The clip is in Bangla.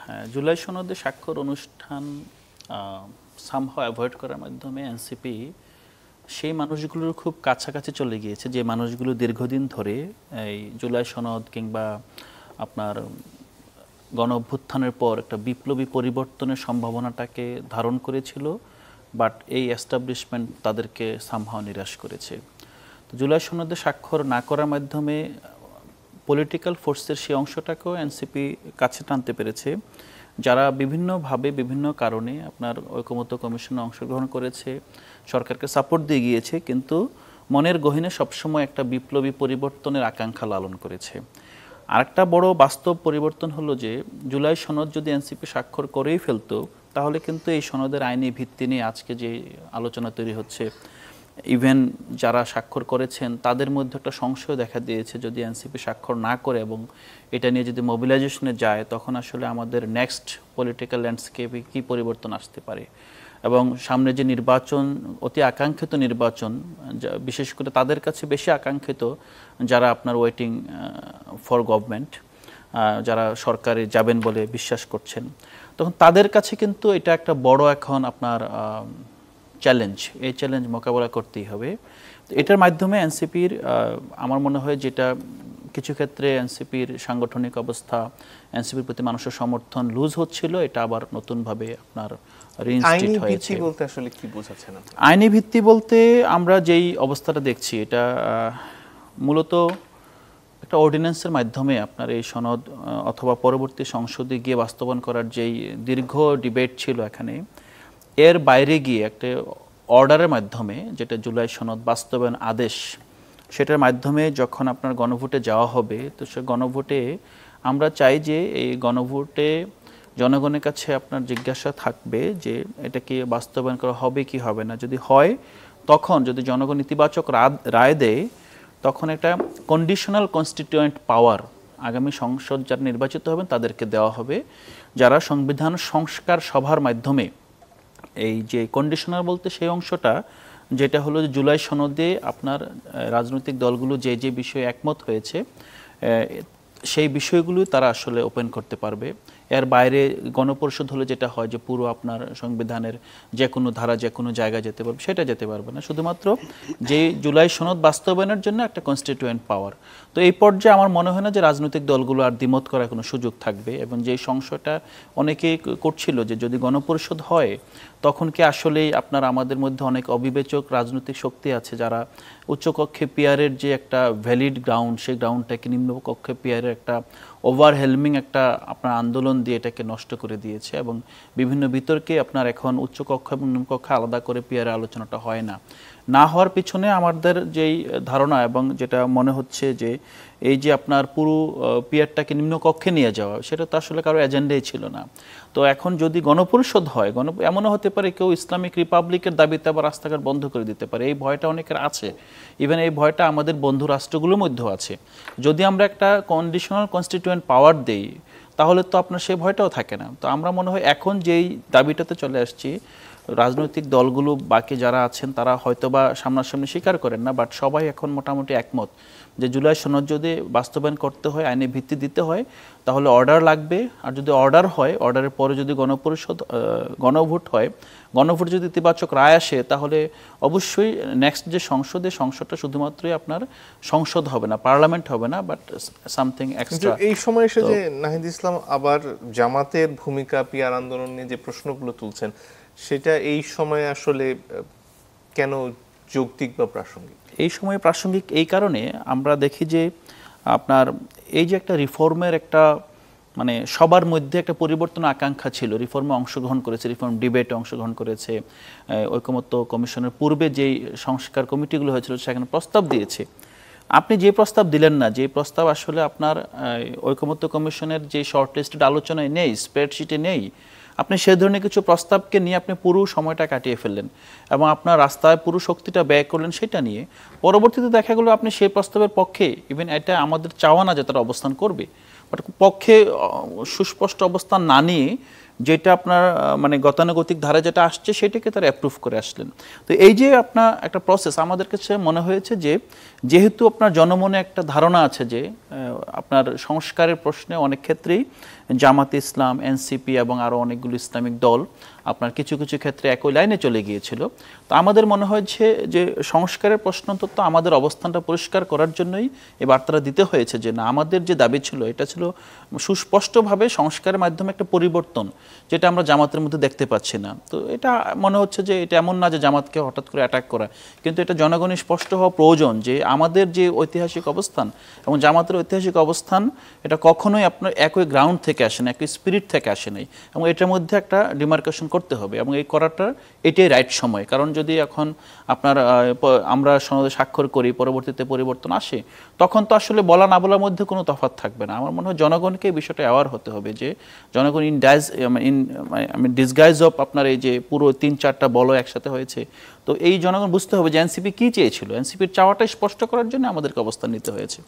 হ্যাঁ, জুলাই সনদে স্বাক্ষর অনুষ্ঠান সামহাও অ্যাভয়েড করার মাধ্যমে এনসিপি সেই মানুষগুলোর খুব কাছাকাছি চলে গিয়েছে যে মানুষগুলো দীর্ঘদিন ধরে এই জুলাই সনদ কিংবা আপনার গণ অভ্যুত্থানের পর একটা বিপ্লবী পরিবর্তনের সম্ভাবনাটাকে ধারণ করেছিল, বাট এই এস্টাবলিশমেন্ট তাদেরকে সামহাও নিরাশ করেছে। তো জুলাই সনদে স্বাক্ষর না করার মাধ্যমে পলিটিক্যাল ফোর্সের সেই অংশটাকেও এনসিপি কাছে টানতে পেরেছে, যারা বিভিন্নভাবে বিভিন্ন কারণে আপনার ঐকমত্য কমিশনে অংশগ্রহণ করেছে, সরকারকে সাপোর্ট দিয়ে গিয়েছে, কিন্তু মনের গহীনে সবসময় একটা বিপ্লবী পরিবর্তনের আকাঙ্ক্ষা লালন করেছে। আরেকটা বড় বাস্তব পরিবর্তন হলো যে জুলাই সনদ যদি এনসিপি স্বাক্ষর করেই ফেলতো, তাহলে কিন্তু এই সনদের আইনি ভিত্তি নিয়ে আজকে যে আলোচনা তৈরি হচ্ছে, ইভেন যারা স্বাক্ষর করেছেন তাদের মধ্যে একটা সংশয় দেখা দিয়েছে, যদি এনসিপি স্বাক্ষর না করে এবং এটা নিয়ে যদি মোবিলাইজেশনে যায়, তখন আসলে আমাদের নেক্সট পলিটিক্যাল ল্যান্ডস্কেপে কী পরিবর্তন আসতে পারে। এবং সামনে যে নির্বাচন, অতি আকাঙ্ক্ষিত নির্বাচন, বিশেষ করে তাদের কাছে বেশি আকাঙ্ক্ষিত যারা আপনার ওয়েটিং ফর গভর্নমেন্ট, যারা সরকারে যাবেন বলে বিশ্বাস করছেন, তখন তাদের কাছে কিন্তু এটা একটা বড় এখন আপনার চ্যালেঞ্জ। এই চ্যালেঞ্জ মোকাবেলা করতেই হবে। এটার মাধ্যমে এনসিপির আমার মনে হয় যেটা কিছু ক্ষেত্রে এনসিপির সাংগঠনিক অবস্থা, এনসিপির প্রতি মানুষের সমর্থন লুজ হচ্ছিল, এটা আবার নতুনভাবে আপনার রিইনস্টেট হয়েছে। আইনি ভিত্তি বলতে আসলে কি বোঝাচ্ছেন আপনি? আইনি ভিত্তি বলতে আমরা যেই অবস্থাটা দেখছি, এটা মূলত একটা অর্ডিন্যান্সের মাধ্যমে আপনার এই সনদ অথবা পরবর্তী সংসদে গিয়ে বাস্তবায়ন করার যেই দীর্ঘ ডিবেট ছিল এখানে, এর বাইরে গিয়ে একটা অর্ডারের মাধ্যমে, যেটা জুলাই সনদ বাস্তবায়ন আদেশ, সেটার মাধ্যমে যখন আপনার গণভোটে যাওয়া হবে, তো সে গণভোটে আমরা চাই যে এই গণভোটে জনগণের কাছে আপনার জিজ্ঞাসা থাকবে যে এটা কি বাস্তবায়ন করা হবে কি হবে না। যদি হয়, তখন যদি জনগণ ইতিবাচক রায় দেয়, তখন একটা কন্ডিশনাল কনস্টিটিউয়েন্ট পাওয়ার আগামী সংসদ যারা নির্বাচিত হবেন তাদেরকে দেওয়া হবে, যারা সংবিধান সংস্কার সভার মাধ্যমে এই যে কন্ডিশনাল বলতে সেই অংশটা যেটা হলো জুলাই সনদে আপনার রাজনৈতিক দলগুলো যে যে বিষয়ে একমত হয়েছে, সেই বিষয়গুলো তারা আসলে ওপেন করতে পারবে। এর বাইরে গণপরিষদ হলে যেটা হয় যে পুরো আপনার সংবিধানের যে কোনো ধারা যে কোনো জায়গায় যেতে পারবে, সেটা যেতে পারবে না। শুধুমাত্র যে জুলাই সনদ বাস্তবায়নের জন্য একটা কনস্টিটিউয়েন্ট পাওয়ার। তো এই পর্যায়ে আমার মনে হয় না যে রাজনৈতিক দলগুলো আর দ্বিমত করার কোনো সুযোগ থাকবে। এবং যে সংশয়টা অনেকেই করছিল যে যদি গণপরিষদ হয়, তখন কি আসলেই আপনার আমাদের মধ্যে অনেক অবিবেচক রাজনৈতিক শক্তি আছে যারা উচ্চকক্ষে পিয়ারের যে একটা ভ্যালিড গ্রাউন্ড, সেই গ্রাউন্ডটাকে নিম্নকক্ষে পিয়ারের একটা ওভারহেলমিং একটা আপনার আন্দোলন দিয়ে এটাকে নষ্ট করে দিয়েছে। এবং বিভিন্ন বিতর্কে আপনার এখন উচ্চকক্ষ এবং নিম্নকক্ষে আলাদা করে পিয়ারের আলোচনাটা হয় না হওয়ার পিছনে আমাদের যেই ধারণা এবং যেটা মনে হচ্ছে যে এই যে আপনার পুরো পিয়ারটাকে নিম্নকক্ষে নিয়ে যাওয়া, সেটা তো আসলে কারো এজেন্ডাই ছিল না। তো এখন যদি গণপরিষদ হয়, এমনও হতে পারে কেউ ইসলামিক রিপাবলিকের দাবিতে আবার রাস্তাঘাট বন্ধ করে দিতে পারে। এই ভয়টা অনেকের আছে, ইভেন এই ভয়টা আমাদের বন্ধু রাষ্ট্রগুলোর মধ্যেও আছে। যদি আমরা একটা কন্ডিশনাল কনস্টিটিউয়েন্ট পাওয়ার দেই, তাহলে তো আপনার সেই ভয়টাও থাকে না। তো আমরা মনে হয় এখন যেই দাবিটাতে চলে আসছি, রাজনৈতিক দলগুলো বাকি যারা আছেন তারা হয়তোবা সামনাসামনি স্বীকার করেন না, বাট সবাই এখন মোটামুটি একমত যে জুলাই সনদ যদি বাস্তবায়ন করতে হয়, আইনি ভিত্তি দিতে হয়, তাহলে অর্ডার লাগবে। আর যদি অর্ডার হয়, অর্ডারের পরে যদি গণভোট হয়, গণভোট যদি ইতিবাচক রায় আসে, তাহলে অবশ্যই নেক্সট যে সংসদটা শুধুমাত্রই আপনার সংসদ হবে না, পার্লামেন্ট হবে না, বাট সামথিং এক্সট্রা। এই সময় এসে যে নাহিদ ইসলাম আবার জামাতের ভূমিকা পিয়ার আন্দোলন নিয়ে যে প্রশ্নগুলো তুলছেন, সেটা এই সময় আসলে কেন যৌক্তিক বা প্রাসঙ্গিক? এই সময় প্রাসঙ্গিক এই কারণে আমরা দেখি যে আপনার এই যে একটা রিফর্মের একটা মানে সবার মধ্যে একটা পরিবর্তন আকাঙ্ক্ষা ছিল, রিফর্মে অংশগ্রহণ করেছে, রিফর্ম ডিবেটে অংশগ্রহণ করেছে, ঐকমত্য কমিশনের পূর্বে যেই সংস্কার কমিটিগুলো হয়েছিল সেখানে প্রস্তাব দিয়েছে। আপনি যে প্রস্তাব দিলেন না, যে প্রস্তাব আসলে আপনার ঐকমত্য কমিশনের যে শর্টলিস্টেড আলোচনায় নেই, স্প্রেডশিটে নেই, আপনি সে ধরনের কিছু প্রস্তাবকে নিয়ে আপনি পুরো সময়টা কাটিয়ে ফেললেন এবং আপনার রাস্তায় পুরো শক্তিটা ব্যয় করলেন সেটা নিয়ে। পরবর্তীতে দেখা গেলো আপনি সেই প্রস্তাবের পক্ষে, ইভেন এটা আমাদের চাওয়া না যে তারা অবস্থান করবে, বাট পক্ষে সুস্পষ্ট অবস্থান না নিয়ে যেটা আপনার মানে গতানুগতিক ধারা যেটা আসছে সেটাকে তারা অ্যাপ্রুভ করে আসলেন। তো এই যে আপনার একটা প্রসেস আমাদের কাছে মনে হয়েছে যে যেহেতু আপনার জনমনে একটা ধারণা আছে যে আপনার সংস্কারের প্রশ্নে অনেক ক্ষেত্রেই জামাতে ইসলাম, এনসিপি এবং আরও অনেকগুলো ইসলামিক দল আপনার কিছু কিছু ক্ষেত্রে একই লাইনে চলে গিয়েছিল। তো আমাদের মনে হয়েছে যে সংস্কারের প্রশ্ন অন্তত আমাদের অবস্থানটা পরিষ্কার করার জন্যই এই বার্তাটা দিতে হয়েছে যে না, আমাদের যে দাবি ছিল এটা ছিল সুস্পষ্টভাবে সংস্কারের মাধ্যমে একটা পরিবর্তন, যেটা আমরা জামাতের মধ্যে দেখতে পাচ্ছি না। তো এটা মনে হচ্ছে যে এটা এমন না যে জামাতকে হঠাৎ করে অ্যাটাক করা, কিন্তু এটা জনগণের স্পষ্ট হওয়া প্রয়োজন যে আমাদের যে ঐতিহাসিক অবস্থান এবং জামাতের ঐতিহাসিক অবস্থান এটা কখনোই আপনার একই গ্রাউন্ড থেকে আসে না, একই স্পিরিট থেকে আসে নাই, এবং এটার মধ্যে একটা ডিমার্কেশন করতে হবে এবং এই করাটা এটাই রাইট সময়। কারণ যদি এখন আপনার আমরা সনদে স্বাক্ষর করি, পরবর্তীতে পরিবর্তন আসে, তখন তো আসলে বলা না বলার মধ্যে কোনো তফাৎ থাকবে না। আমার মনে হয় জনগণকে এই বিষয়টা অ্যাওয়ার হতে হবে যে জনগণ ডিসগাইজ অফ আপনার এই যে পুরো ৩-৪টা বলয় একসাথে হয়েছে, তো এই জনগণ বুঝতে হবে যে এনসিপি কী চেয়েছিল, এনসিপির চাওয়াটা স্পষ্ট করার জন্য আমাদেরকে অবস্থান নিতে হয়েছে।